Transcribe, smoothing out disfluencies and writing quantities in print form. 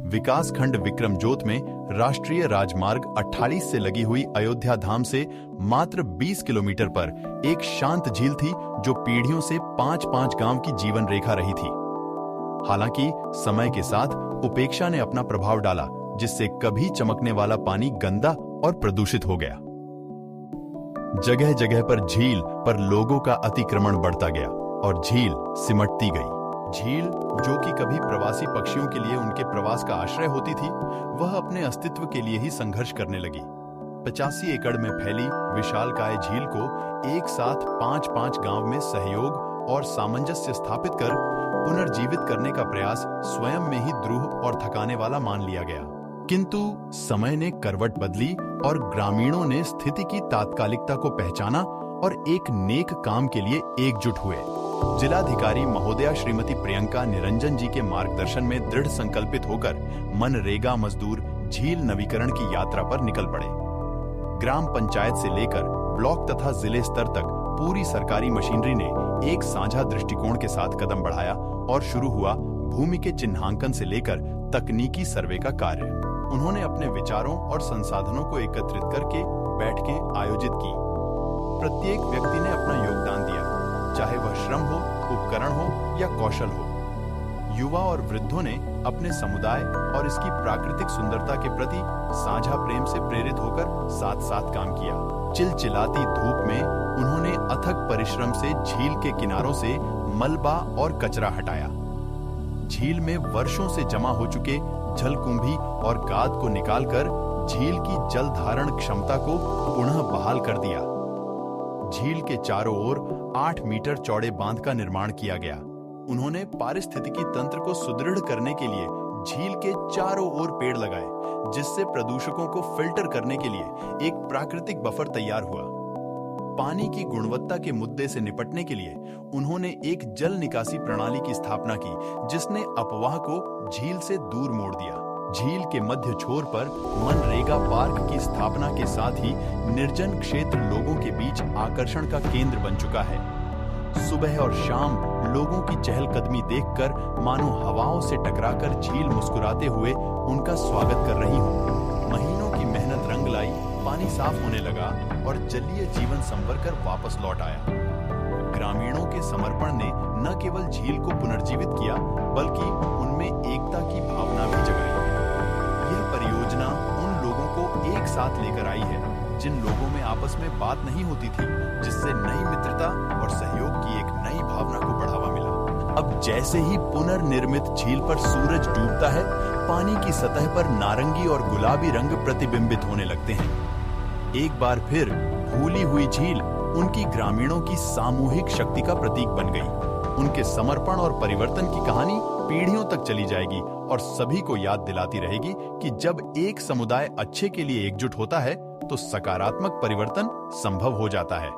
विकासखंड विक्रमजोत में राष्ट्रीय राजमार्ग 48 से लगी हुई अयोध्या धाम से मात्र 20 किलोमीटर पर एक शांत झील थी जो पीढ़ियों से 5-5 गांव की जीवन रेखा रही थी। हालांकि समय के साथ उपेक्षा ने अपना प्रभाव डाला, जिससे कभी चमकने वाला पानी गंदा और प्रदूषित हो गया। जगह जगह पर झील पर लोगों का अतिक्रमण बढ़ता गया और झील सिमटती गई। झील, जो कि कभी प्रवासी पक्षियों के लिए उनके प्रवास का आश्रय होती थी, वह अपने अस्तित्व के लिए ही संघर्ष करने लगी। 85 एकड़ में फैली विशालकाय झील को एक साथ 5-5 गांव में सहयोग और सामंजस्य स्थापित कर पुनर्जीवित करने का प्रयास स्वयं में ही द्रूह और थकाने वाला मान लिया गया। किंतु समय ने करवट बदली और ग्रामीणों ने स्थिति की तात्कालिकता को पहचाना और एक नेक काम के लिए एकजुट हुए। जिलाधिकारी महोदया श्रीमती प्रियंका निरंजन जी के मार्गदर्शन में दृढ़ संकल्पित होकर मनरेगा मजदूर झील नवीकरण की यात्रा पर निकल पड़े। ग्राम पंचायत से लेकर ब्लॉक तथा जिले स्तर तक पूरी सरकारी मशीनरी ने एक साझा दृष्टिकोण के साथ कदम बढ़ाया और शुरू हुआ भूमि के चिन्हांकन से लेकर तकनीकी सर्वे का कार्य। उन्होंने अपने विचारों और संसाधनों को एकत्रित करके बैठकें आयोजित की। प्रत्येक व्यक्ति ने अपना योगदान दिया, चाहे वह श्रम हो, उपकरण हो या कौशल हो। युवा और वृद्धों ने अपने समुदाय और इसकी प्राकृतिक सुंदरता के प्रति साझा प्रेम से प्रेरित होकर साथ साथ काम किया। चिलचिलाती धूप में उन्होंने अथक परिश्रम से झील के किनारों से मलबा और कचरा हटाया। झील में वर्षों से जमा हो चुके जलकुंभी और गाद को निकालकर झील की जल धारण क्षमता को पुनः बहाल कर दिया। झील के चारों ओर 8 मीटर चौड़े बांध का निर्माण किया गया। उन्होंने पारिस्थितिकी तंत्र को सुदृढ़ करने के लिए झील के चारों ओर पेड़ लगाए, जिससे प्रदूषकों को फिल्टर करने के लिए एक प्राकृतिक बफर तैयार हुआ। पानी की गुणवत्ता के मुद्दे से निपटने के लिए उन्होंने एक जल निकासी प्रणाली की स्थापना की, जिसने अफवाह को झील से दूर मोड़ दिया। झील के मध्य छोर पर मनरेगा पार्क की स्थापना के साथ ही निर्जन क्षेत्र लोगों के बीच आकर्षण का केंद्र बन चुका है। सुबह और शाम लोगों की चहलकदमी देखकर मानो हवाओं से टकराकर झील मुस्कुराते हुए उनका स्वागत कर रही हो। महीनों की मेहनत रंग लाई, पानी साफ होने लगा और जलीय जीवन संवर कर वापस लौट आया। ग्रामीणों के समर्पण ने न केवल झील को पुनर्जीवित किया, बल्कि उनमें एकता की भावना भी जगाई। यह परियोजना उन लोगों को एक साथ लेकर आई है जिन लोगों में आपस में बात नहीं होती थी, जिससे नई मित्रता और सहयोग की एक नई भावना को बढ़ावा मिला। अब जैसे ही पुनर्निर्मित झील पर सूरज डूबता है, पानी की सतह पर नारंगी और गुलाबी रंग प्रतिबिंबित होने लगते हैं। एक बार फिर भूली हुई झील उनकी ग्रामीणों की सामूहिक शक्ति का प्रतीक बन गई। उनके समर्पण और परिवर्तन की कहानी पीढ़ियों तक चली जाएगी और सभी को याद दिलाती रहेगी कि जब एक समुदाय अच्छे के लिए एकजुट होता है तो सकारात्मक परिवर्तन संभव हो जाता है।